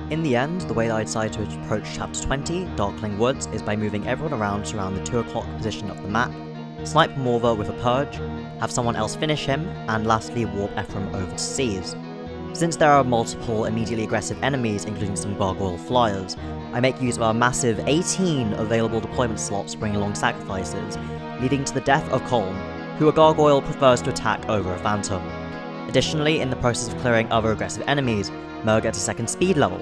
In the end, the way that I decided to approach Chapter 20, Darkling Woods, is by moving everyone around to around the 2 o'clock position of the map, snipe Morva with a Purge, have someone else finish him, and lastly warp Ephraim over to Seas. Since there are multiple immediately aggressive enemies, including some gargoyle flyers, I make use of our massive 18 available deployment slots to bring along sacrifices, leading to the death of Colm, who a gargoyle prefers to attack over a phantom. Additionally, in the process of clearing other aggressive enemies, Mer gets a second speed level.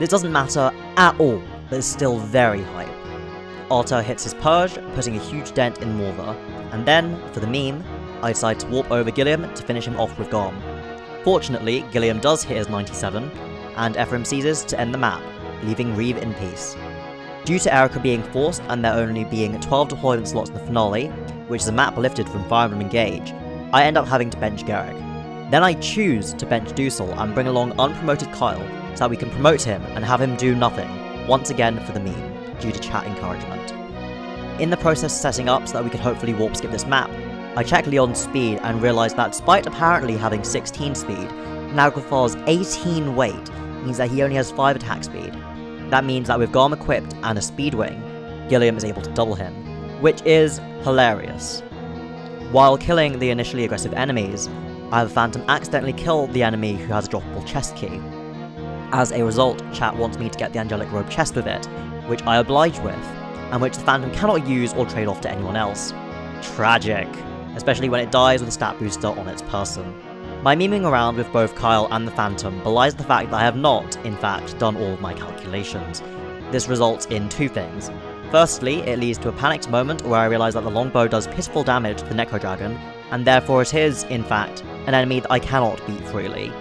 This doesn't matter at all, but is still very hype. Arthur hits his Purge, putting a huge dent in Morva, and then, for the meme, I decide to warp over Gilliam to finish him off with Garm. Fortunately, Gilliam does hit his 97, and Ephraim seizes to end the map, leaving Reeve in peace. Due to Erica being forced and there only being 12 deployment slots in the finale, which is a map lifted from Fire Emblem Engage, I end up having to bench Garrick. Then I choose to bench Dusel and bring along unpromoted Kyle so that we can promote him and have him do nothing, once again for the meme, due to chat encouragement. In the process of setting up so that we could hopefully warp skip this map, I check Lyon's speed and realise that despite apparently having 16 speed, Naglfar's 18 weight means that he only has 5 attack speed. That means that with Garm equipped and a speed wing, Gilliam is able to double him, which is hilarious. While killing the initially aggressive enemies, I have a Phantom accidentally kill the enemy who has a droppable chest key. As a result, chat wants me to get the Angelic Robe chest with it, which I oblige with, and which the Phantom cannot use or trade off to anyone else. Tragic, especially when it dies with a stat booster on its person. My memeing around with both Kyle and the Phantom belies the fact that I have not, in fact, done all of my calculations. This results in 2 things. Firstly, it leads to a panicked moment where I realise that the longbow does pitiful damage to the Necro Dragon, and therefore it is, in fact, an enemy that I cannot beat freely.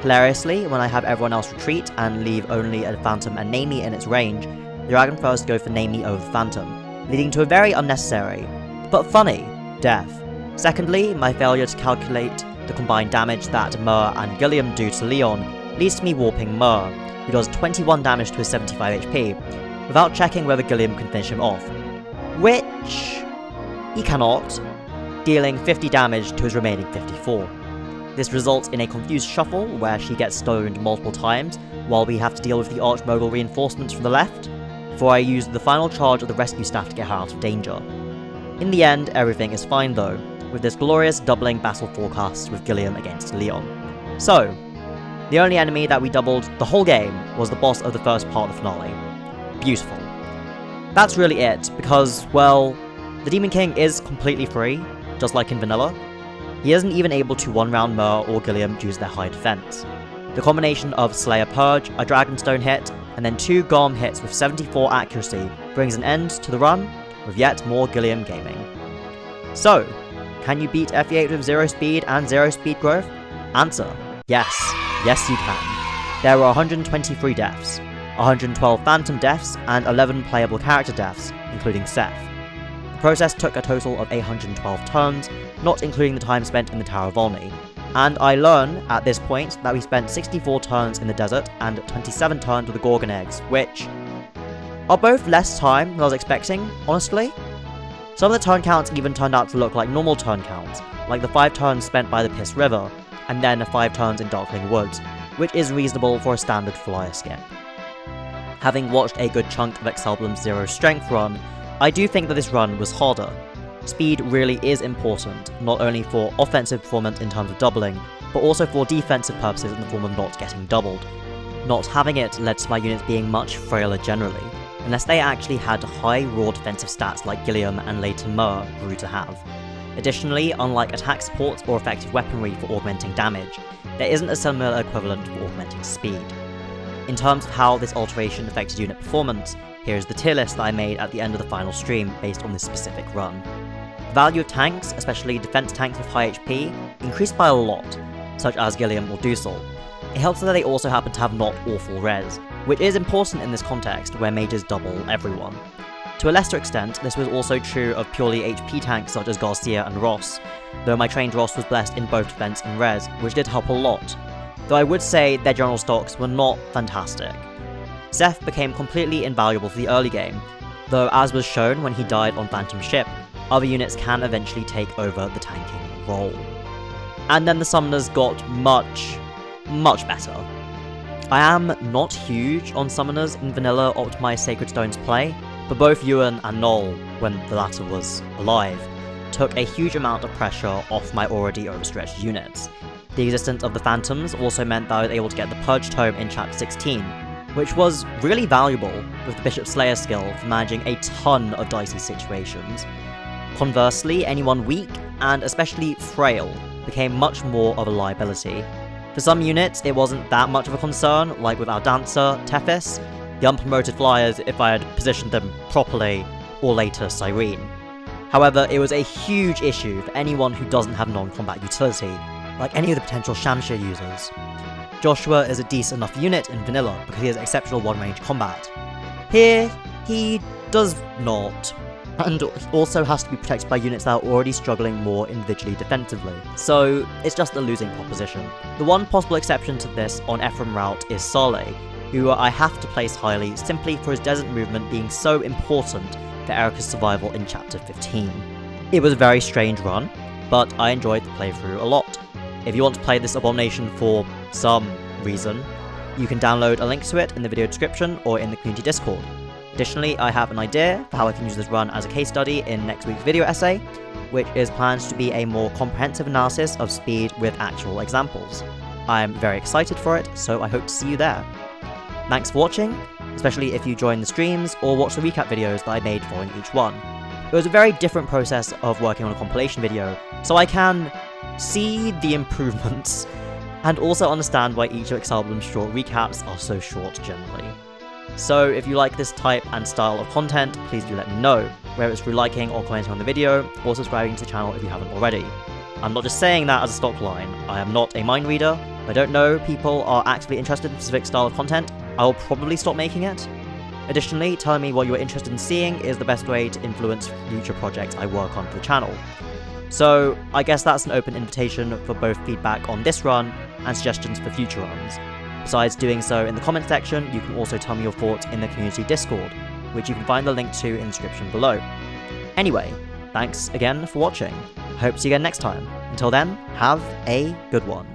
Hilariously, when I have everyone else retreat and leave only a Phantom and Namie in its range, the Dragon prefers to go for Namie over the Phantom, leading to a very unnecessary, but funny, death. Secondly, my failure to calculate the combined damage that Mer and Gilliam do to Lyon leads to me warping Mer, who does 21 damage to his 75 HP, without checking whether Gilliam can finish him off, which he cannot, dealing 50 damage to his remaining 54. This results in a confused shuffle where she gets stoned multiple times, while we have to deal with the Archmogul reinforcements from the left, before I use the final charge of the rescue staff to get her out of danger. In the end, everything is fine though, with this glorious doubling battle forecast with Gilliam against Lyon. So, the only enemy that we doubled the whole game was the boss of the first part of the finale. Beautiful. That's really it, because, well, the Demon King is completely free, just like in vanilla. He isn't even able to one-round Mer or Gilliam due to their high defense. The combination of Slayer Purge, a Dragonstone hit, and then 2 Garm hits with 74 accuracy brings an end to the run with yet more Gilliam gaming. So, can you beat FE8 with 0 speed and 0 speed growth? Answer: yes. Yes you can. There were 123 deaths, 112 Phantom deaths, and 11 playable character deaths, including Seth. The process took a total of 812 turns, not including the time spent in the Tower of Volney, and I learn at this point that we spent 64 turns in the desert and 27 turns with the Gorgon eggs, which are both less time than I was expecting, honestly. Some of the turn counts even turned out to look like normal turn counts, like the 5 turns spent by the Piss River, and then 5 turns in Darkling Woods, which is reasonable for a standard flyer skip. Having watched a good chunk of Excelblem's 0 strength run, I do think that this run was harder. Speed really is important, not only for offensive performance in terms of doubling, but also for defensive purposes in the form of not getting doubled. Not having it led to my units being much frailer generally, unless they actually had high raw defensive stats like Gilliam and later Mer grew to have. Additionally, unlike attack supports or effective weaponry for augmenting damage, there isn't a similar equivalent for augmenting speed. In terms of how this alteration affected unit performance, here is the tier list that I made at the end of the final stream based on this specific run. The value of tanks, especially defense tanks with high HP, increased by a lot, such as Gilliam or Dusel. It helps that they also happen to have not awful res, which is important in this context where mages double everyone. To a lesser extent, this was also true of purely HP tanks such as Garcia and Ross, though my trained Ross was blessed in both defense and res, which did help a lot, though I would say their general stocks were not fantastic. Seth became completely invaluable for the early game, though as was shown when he died on Phantom Ship, other units can eventually take over the tanking role. And then the summoners got much better. I am not huge on summoners in vanilla optimized Sacred Stones play, but both Ewan and Noel, when the latter was alive, took a huge amount of pressure off my already overstretched units. The existence of the Phantoms also meant that I was able to get the Purge Tome in Chapter 16, which was really valuable with the Bishop Slayer skill for managing a ton of dicey situations. Conversely, anyone weak, and especially frail, became much more of a liability. For some units, it wasn't that much of a concern, like with our Dancer, Tethys, the unpromoted Flyers if I had positioned them properly, or later Cyrene. However, it was a huge issue for anyone who doesn't have non-combat utility, like any of the potential Shamshir users. Joshua is a decent enough unit in vanilla because he has exceptional one-range combat. Here, he does not, and also has to be protected by units that are already struggling more individually defensively, so it's just a losing proposition. The one possible exception to this on Ephraim route is Saleh, who I have to place highly simply for his desert movement being so important for Erica's survival in Chapter 15. It was a very strange run, but I enjoyed the playthrough a lot. If you want to play this abomination for some reason, you can download a link to it in the video description or in the community Discord. Additionally, I have an idea for how I can use this run as a case study in next week's video essay, which is planned to be a more comprehensive analysis of speed with actual examples. I am very excited for it, so I hope to see you there. Thanks for watching, especially if you join the streams or watch the recap videos that I made following each one. It was a very different process of working on a compilation video, so I can see the improvements, and also understand why each of Excelblem's short recaps are so short generally. So if you like this type and style of content, please do let me know, whether it's through liking or commenting on the video, or subscribing to the channel if you haven't already. I'm not just saying that as a stock line. I am not a mind reader. If I don't know people are actively interested in a specific style of content, I will probably stop making it. Additionally, telling me what you are interested in seeing is the best way to influence future projects I work on for the channel. So I guess that's an open invitation for both feedback on this run and suggestions for future runs. Besides doing so in the comment section, you can also tell me your thoughts in the community Discord, which you can find the link to in the description below. Anyway, thanks again for watching. I hope to see you again next time. Until then, have a good one.